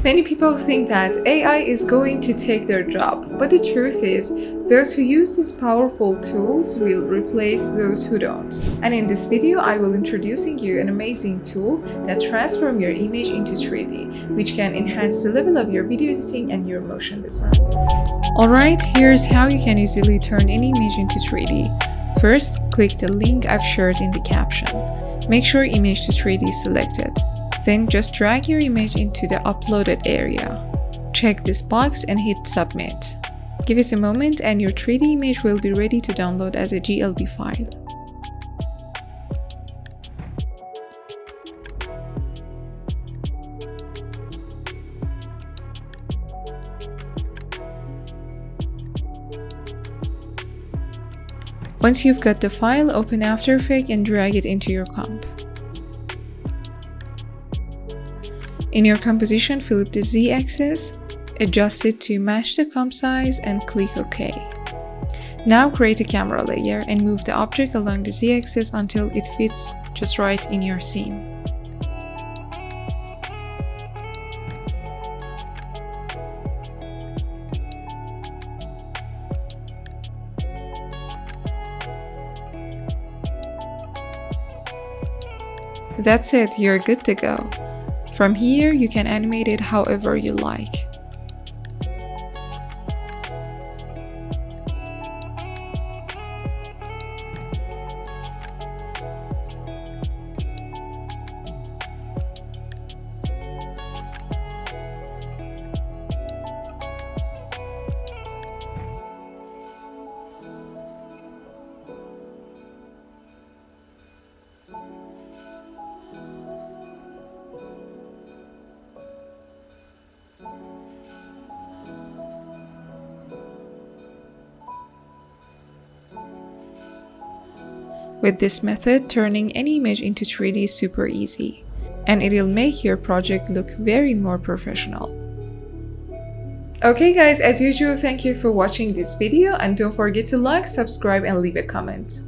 Many people think that AI is going to take their job, but the truth is, those who use these powerful tools will replace those who don't. And in this video, I will introducing you an amazing tool that transforms your image into 3D, which can enhance the level of your video editing and your motion design. Alright, here's how you can easily turn any image into 3D. First, click the link I've shared in the caption. Make sure image to 3D is selected. Then just drag your image into the uploaded area. Check this box and hit submit. Give it a moment and your 3D image will be ready to download as a GLB file. Once you've got the file, open After Effects and drag it into your comp. In your composition, flip the Z-axis, adjust it to match the comp size and click OK. Now create a camera layer and move the object along the Z-axis until it fits just right in your scene. That's it, you're good to go. From here, you can animate it however you like. With this method, turning any image into 3D is super easy, and it'll make your project look very more professional. Okay guys, as usual, thank you for watching this video and don't forget to like, subscribe and leave a comment.